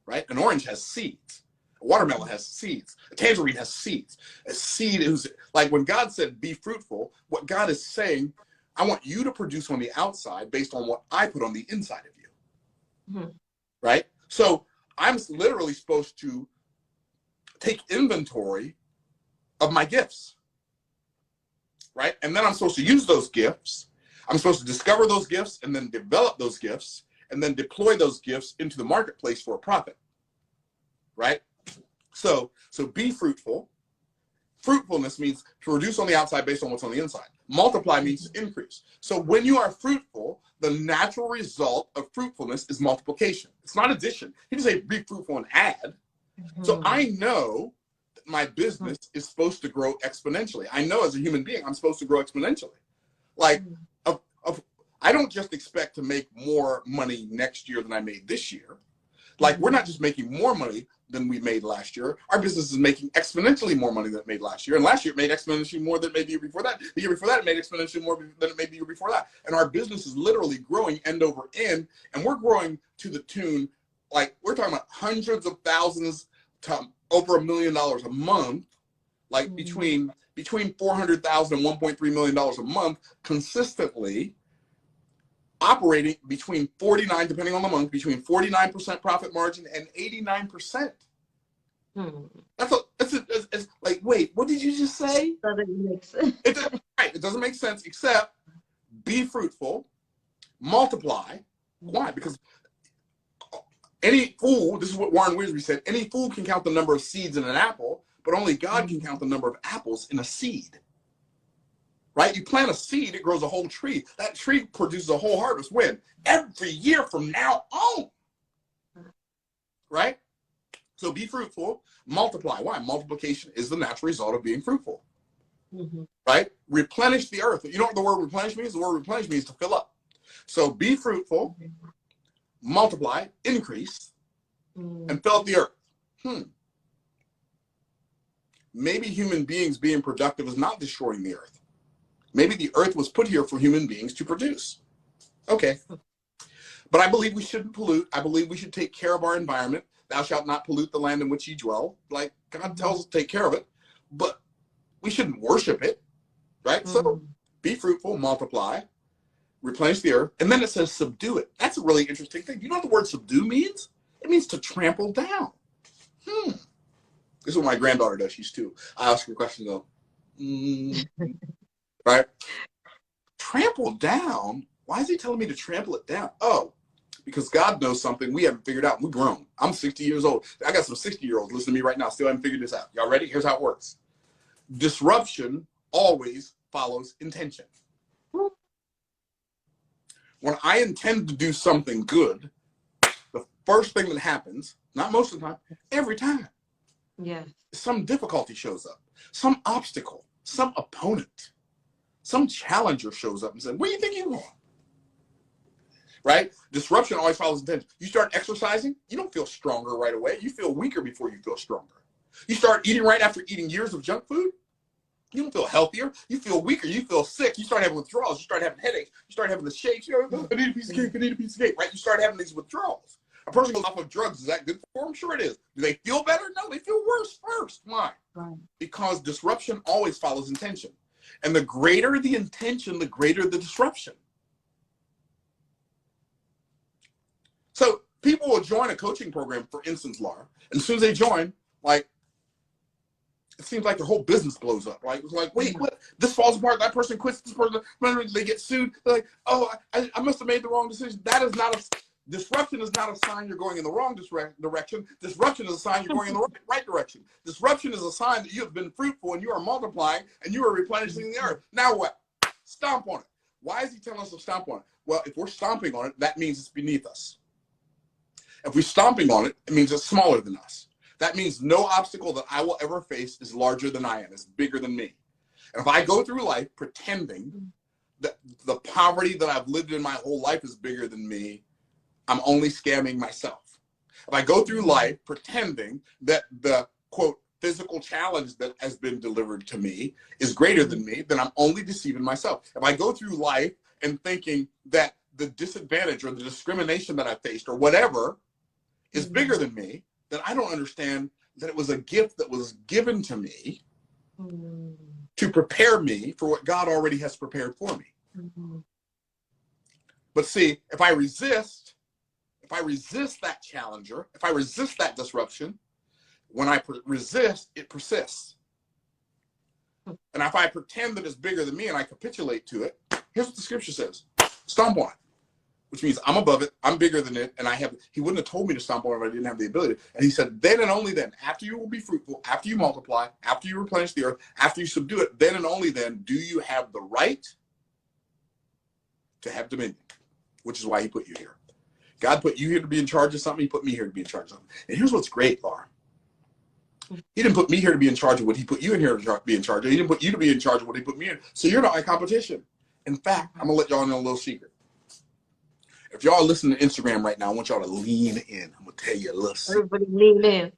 right? An orange has seeds. A watermelon has seeds. A tangerine has seeds. A seed is, like, when God said, be fruitful, what God is saying, I want you to produce on the outside based on what I put on the inside of you. Right? So I'm literally supposed to take inventory of my gifts. Right? And then I'm supposed to use those gifts. I'm supposed to discover those gifts and then develop those gifts and then deploy those gifts into the marketplace for a profit. Right? So be fruitful, Fruitfulness means to reduce on the outside based on what's on the inside. Multiply means to increase. So when you are fruitful, the natural result of fruitfulness is multiplication. It's not addition. He didn't say be fruitful and add. So I know that my business is supposed to grow exponentially. I know as a human being, I'm supposed to grow exponentially. Like, I don't just expect to make more money next year than I made this year. Like, we're not just making more money than we made last year. Our business is making exponentially more money than it made last year. And last year it made exponentially more than it made the year before that. The year before that, it made exponentially more than it made the year before that. And our business is literally growing end over end. And we're growing to the tune, like, we're talking about hundreds of thousands to over $1 million a month, like between $400,000 and $1.3 million a month, consistently operating between 49, depending on the month, between 49% profit margin and 89%. It's like, wait, what did you just say? Doesn't make sense. It doesn't make sense, except be fruitful, multiply. Why? Because any fool, this is what Warren Wiersbe said, any fool can count the number of seeds in an apple, but only God can count the number of apples in a seed. Right? You plant a seed, it grows a whole tree. That tree produces a whole harvest. When? Every year from now on. Right? So be fruitful, multiply. Why? Multiplication is the natural result of being fruitful. Right? Replenish the earth. You know what the word replenish means? The word replenish means to fill up. So be fruitful, multiply, increase, and fill up the earth. Maybe human beings being productive is not destroying the earth. Maybe the earth was put here for human beings to produce. Okay. But I believe we shouldn't pollute. I believe we should take care of our environment. Thou shalt not pollute the land in which ye dwell. Like, God tells us to take care of it. But we shouldn't worship it. Right? So be fruitful, multiply, replenish the earth. And then it says subdue it. That's a really interesting thing. You know what the word subdue means? It means to trample down. This is what my granddaughter does. She's 2. I ask her a question and go, right? Trample down? Why is he telling me to trample it down? Oh, because God knows something we haven't figured out. We're grown. I'm 60 years old. I got some 60-year-olds listening to me right now. Still haven't figured this out. Y'all ready? Here's how it works. Disruption always follows intention. When I intend to do something good, the first thing that happens, not most of the time, every time, some difficulty shows up, some obstacle, some opponent. Some challenger shows up and says, where do you think you're going? Right? Disruption always follows intention. You start exercising, you don't feel stronger right away. You feel weaker before you feel stronger. You start eating right after eating years of junk food, you don't feel healthier. You feel weaker. You feel sick. You start having withdrawals. You start having headaches. You start having the shakes. You know, I need a piece of cake. I need a piece of cake. Right? You start having these withdrawals. A person goes off of drugs. Is that good for them? Sure it is. Do they feel better? No, they feel worse first. Why? Right. Because disruption always follows intention. And the greater the intention, the greater the disruption. So people will join a coaching program, for instance, Laura, and as soon as they join, like, it seems like their whole business blows up. Right? It's like, wait, what? This falls apart. That person quits. This person, they get sued. They're like, oh, I must have made the wrong decision. That is not a disruption. Is not a sign you're going in the wrong direction. Disruption is a sign you're going in the right direction. Disruption is a sign that you have been fruitful and you are multiplying and you are replenishing the earth. Now what? Stomp on it. Why is he telling us to stomp on it? Well, if we're stomping on it, that means it's beneath us. If we're stomping on it, it means it's smaller than us. That means no obstacle that I will ever face is larger than I am, is bigger than me. And if I go through life pretending that the poverty that I've lived in my whole life is bigger than me, I'm only scamming myself. If I go through life pretending that the, quote, physical challenge that has been delivered to me is greater than me, then I'm only deceiving myself. If I go through life and thinking that the disadvantage or the discrimination that I faced or whatever is bigger than me, then I don't understand that it was a gift that was given to me to prepare me for what God already has prepared for me. But see, if I resist that challenger, if I resist that disruption, when I resist, it persists. And if I pretend that it's bigger than me and I capitulate to it, here's what the scripture says. Stomp on it. which means I'm above it, I'm bigger than it, and he wouldn't have told me to stomp on it if I didn't have the ability. And he said, then and only then, after you will be fruitful, after you multiply, after you replenish the earth, after you subdue it, then and only then do you have the right to have dominion, which is why he put you here. God put you here to be in charge of something. He put me here to be in charge of something. And here's what's great, Laura. He didn't put me here to be in charge of what he put you in here to be in charge of. He didn't put you to be in charge of what he put me in. So you're not my competition. In fact, I'm going to let y'all know a little secret. If y'all are listening to Instagram right now, I want y'all to lean in. I'm going to tell you a little secret. Everybody lean in.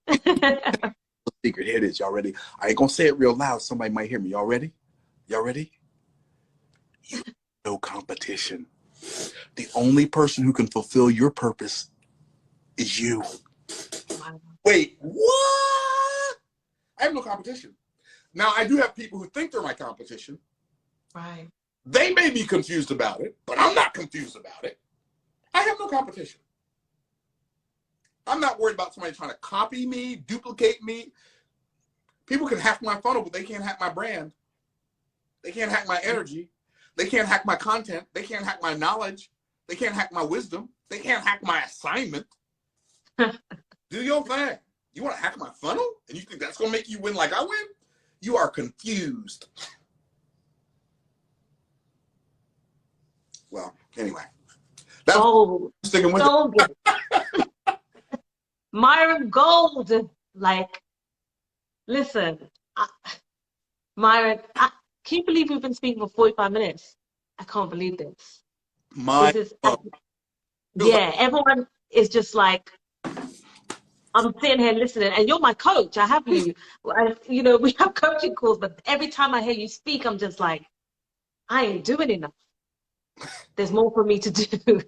Secret. Here it is. Y'all ready? I ain't going to say it real loud. Somebody might hear me. Y'all ready? Y'all ready? You no competition. The only person who can fulfill your purpose is you. Wow. Wait, what? I have no competition. Now, I do have people who think they're my competition. Right. They may be confused about it, but I'm not confused about it. I have no competition. I'm not worried about somebody trying to copy me, duplicate me. People can hack my funnel, but they can't hack my brand. They can't hack my energy. They can't hack my content. They can't hack my knowledge. They can't hack my wisdom. They can't hack my assignment. Do your thing. You want to hack my funnel? And you think that's going to make you win like I win? You are confused. Well, anyway. That's sticking with it. Myron Golden. Like, listen, Myron, can you believe we've been speaking for 45 minutes? I can't believe this. Yeah, everyone is just like, I'm sitting here listening, and you're my coach. I have you. We have coaching calls, but every time I hear you speak, I'm just like, I ain't doing enough. There's more for me to do.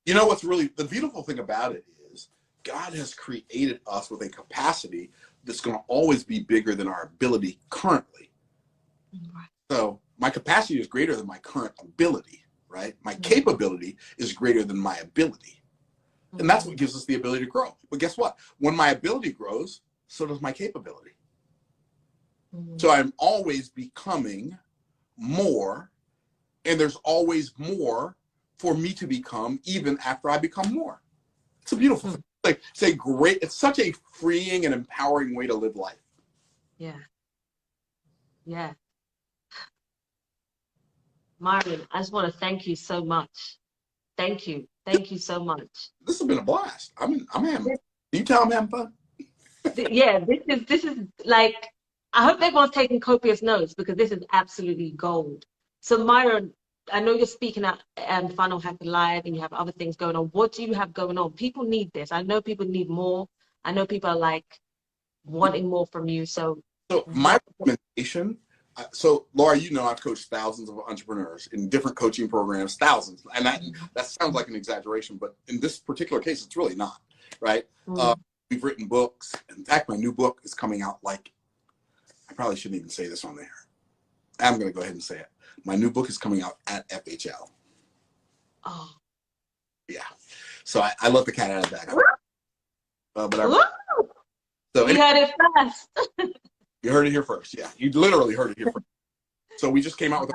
You know what's really the beautiful thing about it is God has created us with a capacity that's going to always be bigger than our ability currently. Right. So my capacity is greater than my current ability, right? My capability is greater than my ability. And that's what gives us the ability to grow. But guess what? When my ability grows, so does my capability. So I'm always becoming more, and there's always more for me to become even after I become more. It's a beautiful thing. Like, it's such a freeing and empowering way to live life. Yeah. Yeah. Myron, I just want to thank you so much. Thank you. Thank you so much. This has been a blast. I'm having. Can you tell I'm having fun? Yeah, this is like, I hope everyone's taking copious notes because this is absolutely gold. So Myron, I know you're speaking at Funnel Hacker Live and you have other things going on. What do you have going on? People need this. I know people need more. I know people are like wanting more from you. So my recommendation. So Laura, I've coached thousands of entrepreneurs in different coaching programs, thousands. And that sounds like an exaggeration, but in this particular case, it's really not, right? We've written books. In fact, my new book is coming out I probably shouldn't even say this on there. I'm going to go ahead and say it. My new book is coming out at FHL. Oh. Yeah. So I let the cat out of the bag. So you heard it first. You heard it here first. Yeah. You literally heard it here first. So we just came out with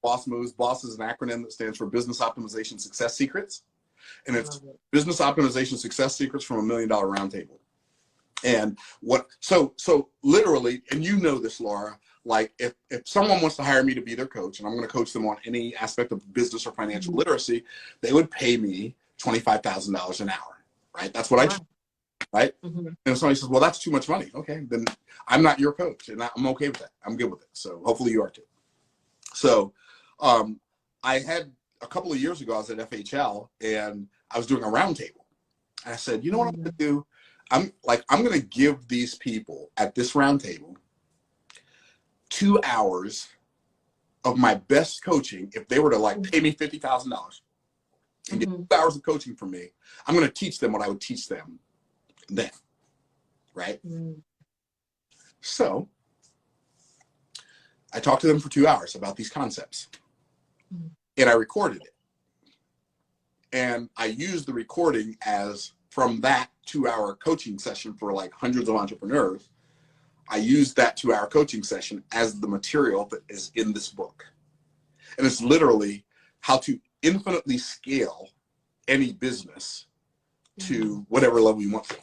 Boss Moves. Boss is an acronym that stands for Business Optimization Success Secrets. And it's Business Optimization Success Secrets from $1 Million Roundtable. And so literally, and you know this, Laura, like if someone wants to hire me to be their coach and I'm going to coach them on any aspect of business or financial literacy, they would pay me $25,000 an hour, right? That's what I charge, right? And if somebody says, well, that's too much money. Okay, then I'm not your coach and I'm okay with that. I'm good with it. So hopefully you are too. So I had a couple of years ago, I was at FHL and I was doing a roundtable. And I said, you know what I'm going to do? I'm going to give these people at this roundtable 2 hours of my best coaching. If they were to pay me $50,000 and get 2 hours of coaching from me, I'm going to teach them what I would teach them then, right? So I talked to them for 2 hours about these concepts and I recorded it. And I used the recording as from that 2-hour coaching session for hundreds of entrepreneurs. I used that 2-hour coaching session as the material that is in this book. And it's literally how to infinitely scale any business to whatever level you want to.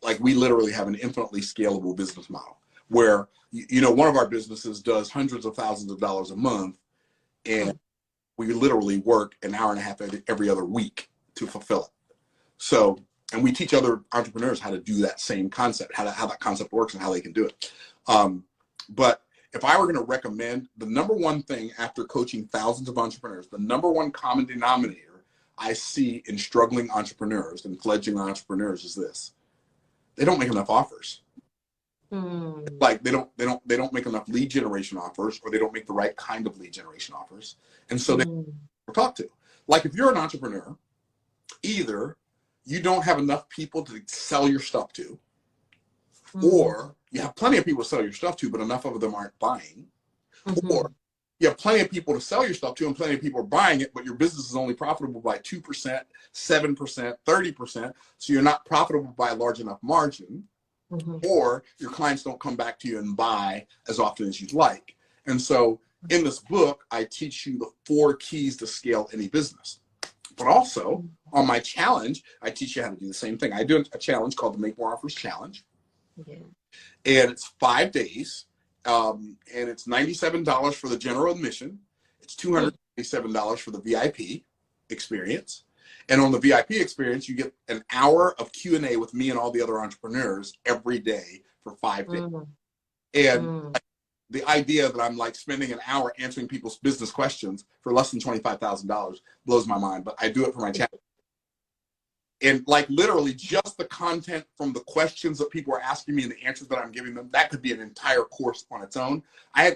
Like we literally have an infinitely scalable business model where, you know, one of our businesses does hundreds of thousands of dollars a month, and we literally work an hour and a half every other week to fulfill it. So, and we teach other entrepreneurs how to do that same concept, how that concept works and how they can do it. But if I were going to recommend the number one thing after coaching thousands of entrepreneurs, the number one common denominator I see in struggling entrepreneurs and fledgling entrepreneurs is this: they don't make enough offers. Like they don't make enough lead generation offers, or they don't make the right kind of lead generation offers, and so they don't talk to. Like if you're an entrepreneur, either you don't have enough people to sell your stuff to, or you have plenty of people to sell your stuff to, but enough of them aren't buying, or you have plenty of people to sell your stuff to and plenty of people are buying it, but your business is only profitable by 2%, 7%, 30%, so you're not profitable by a large enough margin, or your clients don't come back to you and buy as often as you'd like. And so in this book, I teach you the 4 keys to scale any business. But also on my challenge, I teach you how to do the same thing. I do a challenge called the Make More Offers Challenge. And it's 5 days. And it's $97 for the general admission. It's $297 for the VIP experience. And on the VIP experience, you get an hour of Q&A with me and all the other entrepreneurs every day for 5 days. And the idea that I'm like spending an hour answering people's business questions for less than $25,000 blows my mind, but I do it for my channel. And like literally just the content from the questions that people are asking me and the answers that I'm giving them, that could be an entire course on its own. I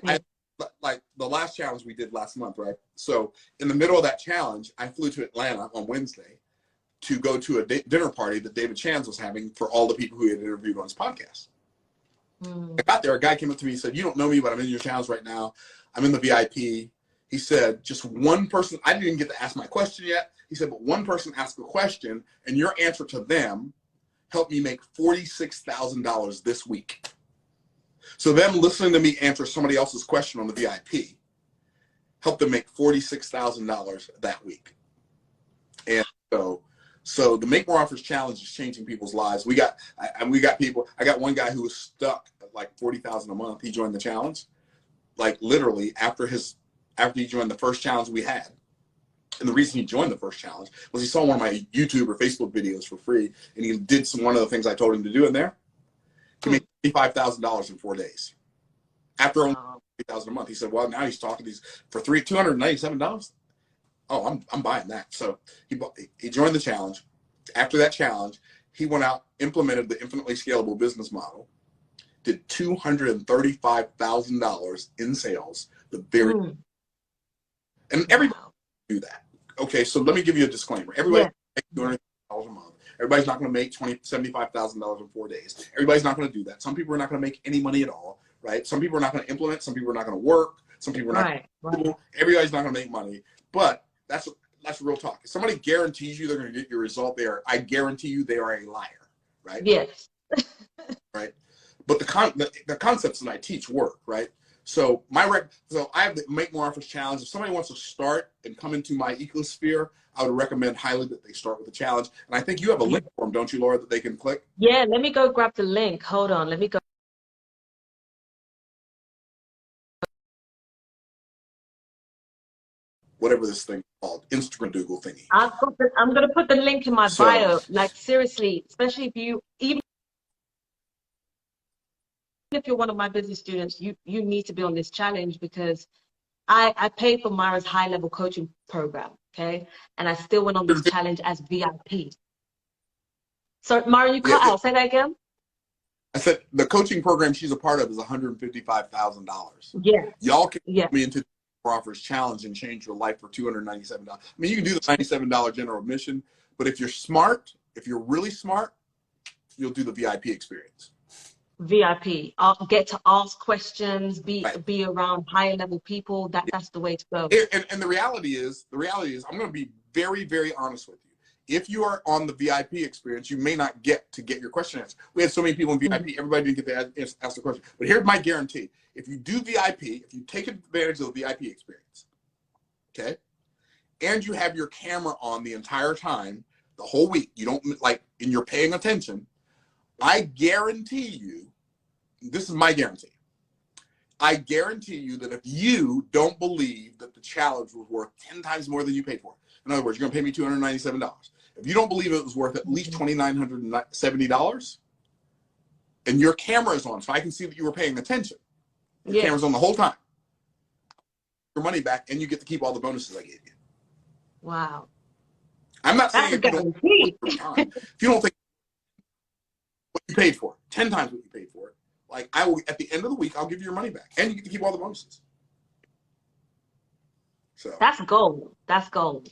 like the last challenge we did last month, right? So in the middle of that challenge, I flew to Atlanta on Wednesday to go to a dinner party that David Chan's was having for all the people who he had interviewed on his podcast. I got there, a guy came up to me and said, "You don't know me, but I'm in your challenge right now. I'm in the VIP." He said, "Just one person," I didn't even get to ask my question yet. He said, "But one person asked a question and your answer to them helped me make $46,000 this week." So them listening to me answer somebody else's question on the VIP helped them make $46,000 that week. And so the Make More Offers Challenge is changing people's lives. We got people. I got one guy who was stuck at like $40,000 a month. He joined the challenge, like literally after he joined the first challenge we had. And the reason he joined the first challenge was he saw one of my YouTube or Facebook videos for free, and he did one of the things I told him to do in there. He made $55,000 in 4 days. After only $50,000 a month, he said, "Well, now he's talking these for $297. Oh, I'm buying that." So he joined the challenge. After that challenge, he went out, implemented the infinitely scalable business model, did $235,000 in sales. And everybody do that. Okay, so let me give you a disclaimer. Everybody makes $200,000 a month. Everybody's not going to make $75,000 in 4 days. Everybody's not going to do that. Some people are not going to make any money at all, right? Some people are not going to implement. Some people are not going to work. Some people are not. Everybody's not going to make money. But that's real talk. If somebody guarantees you they're going to get your result there, I guarantee you they are a liar, right? Yes. Right. But the concepts that I teach work, right? So I have the Make More Offers Challenge. If somebody wants to start and come into my ecosphere, I would recommend highly that they start with the challenge. And I think you have a link for them, don't you, Laura, that they can click? Yeah, let me go grab the link. Hold on, let me go. Whatever this thing is called, Instagram Google thingy. I'm going to put the link in my bio. Like seriously, especially even if you're one of my business students, you need to be on this challenge, because I paid for Myron's high-level coaching program, okay? And I still went on this challenge as VIP. So, Myron, you cut out. Say that again. I said the coaching program she's a part of is $155,000. Yeah. Y'all can get me into the Offers Challenge and change your life for $297. I mean, you can do the $97 general admission, but if you're smart, if you're really smart, you'll do the VIP experience. VIP. I'll get to ask questions, be around higher level people. That's the way to go. And the reality is, I'm going to be very, very honest with you. If you are on the VIP experience, you may not get your question answered. We had so many people in VIP, everybody didn't get to ask the question. But here's my guarantee. If you do VIP, if you take advantage of the VIP experience, okay, and you have your camera on the entire time, the whole week, you don't like, and you're paying attention, I guarantee you, this is my guarantee. I guarantee you that if you don't believe that the challenge was worth 10 times more than you paid for it, in other words, you're going to pay me $297. If you don't believe it was worth at least $2,970, and your camera is on, so I can see that you were paying attention, your camera's on the whole time, your money back, and you get to keep all the bonuses I gave you. Wow. I'm not That's saying if you don't think what you paid for, 10 times what you paid for it, like I will, at the end of the week, I'll give you your money back, and you get to keep all the bonuses. So that's gold. That's gold.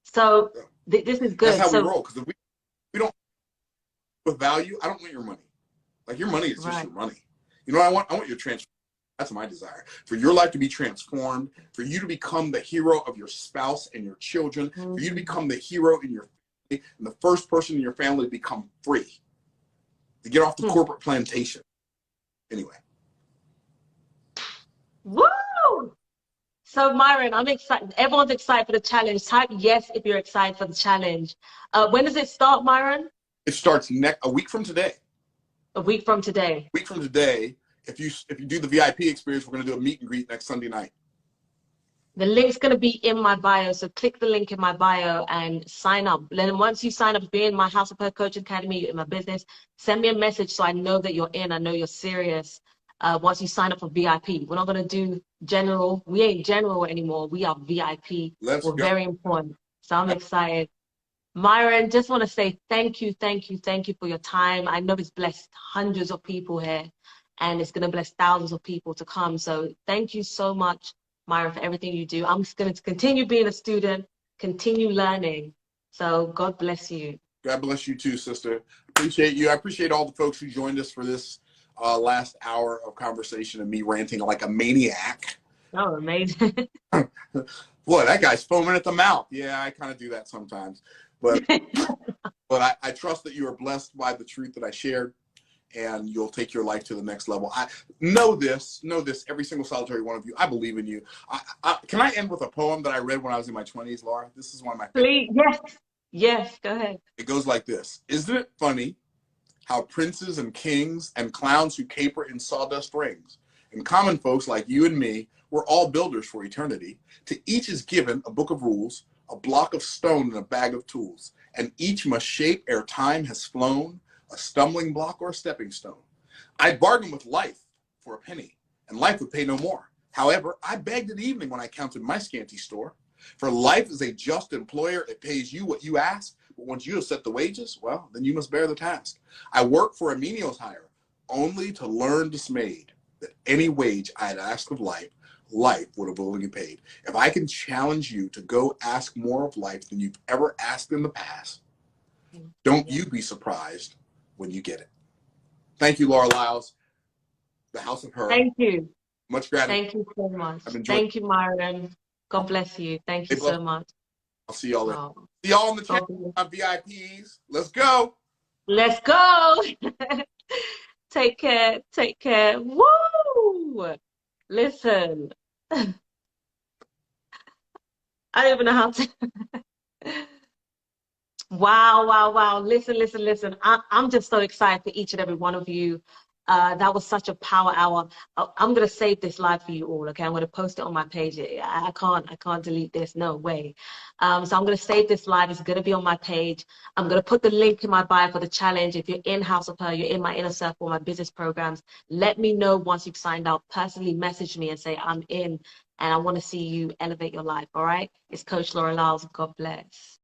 So this is good. That's how we roll. Because if we don't with value, I don't want your money. Like your money is just your money. You know what I want? I want your transformation. That's my desire. For your life to be transformed, for you to become the hero of your spouse and your children, for you to become the hero in your family, and the first person in your family to become free. To get off the corporate plantation. Anyway. Woo! So Myron, I'm excited. Everyone's excited for the challenge. Type yes if you're excited for the challenge. When does it start, Myron? It starts a week from today. A week from today. A week from today. If you do the VIP experience, we're going to do a meet and greet next Sunday night. The link's going to be in my bio. So click the link in my bio and sign up. Then once you sign up, be in my House of Her Coach Academy, in my business, send me a message so I know that you're in. I know you're serious. Once you sign up for VIP, we're not going to do general. We ain't general anymore. We are VIP. Let's We're go. very important. So I'm excited. Myron, just want to say thank you for your time. I know it's blessed hundreds of people here, and it's going to bless thousands of people to come. So thank you so much, Myron, for everything you do. I'm just going to continue being a student, continue learning. So God bless you. God bless you too, sister. Appreciate you. I appreciate all the folks who joined us for this last hour of conversation and me ranting like a maniac. Oh, amazing. Boy, that guy's foaming at the mouth. Yeah, I kind of do that sometimes. But I trust that you are blessed by the truth that I shared, and you'll take your life to the next level. I know this, every single solitary one of you. I believe in you. Can I end with a poem that I read when I was in my 20s, Laura? This is one of my favorites. Please, yes, go ahead. It goes like this. Isn't it funny how princes and kings and clowns who caper in sawdust rings and common folks like you and me, we're all builders for eternity. To each is given a book of rules, a block of stone and a bag of tools, and each must shape ere time has flown, a stumbling block or a stepping stone. I bargained with life for a penny, and life would pay no more. However, I begged at evening when I counted my scanty store. For life is a just employer, it pays you what you ask, but once you have set the wages, well, then you must bear the task. I work for a menial's hire, only to learn dismayed that any wage I had asked of life would have willingly paid. If I can challenge you to go ask more of life than you've ever asked in the past, don't you be surprised when you get it. Thank you, Laura Lyles, the House of Her. Thank you. Much gratitude. Thank you so much. Thank you, Myron. God bless you. Thank you so much. I'll see y'all later. See y'all in the chat, VIPs. Let's go. Let's go. Take care. Take care. Woo! Listen. I don't even know how to. Wow. Listen. I'm just so excited for each and every one of you. That was such a power hour. I'm going to save this live for you all, okay? I'm going to post it on my page. I can't delete this. No way. So I'm going to save this live. It's going to be on my page. I'm going to put the link in my bio for the challenge. If you're in House of Her, you're in my inner circle, my business programs, let me know once you've signed up. Personally message me and say, I'm in, and I want to see you elevate your life, all right? It's Coach Laura Lyles. God bless.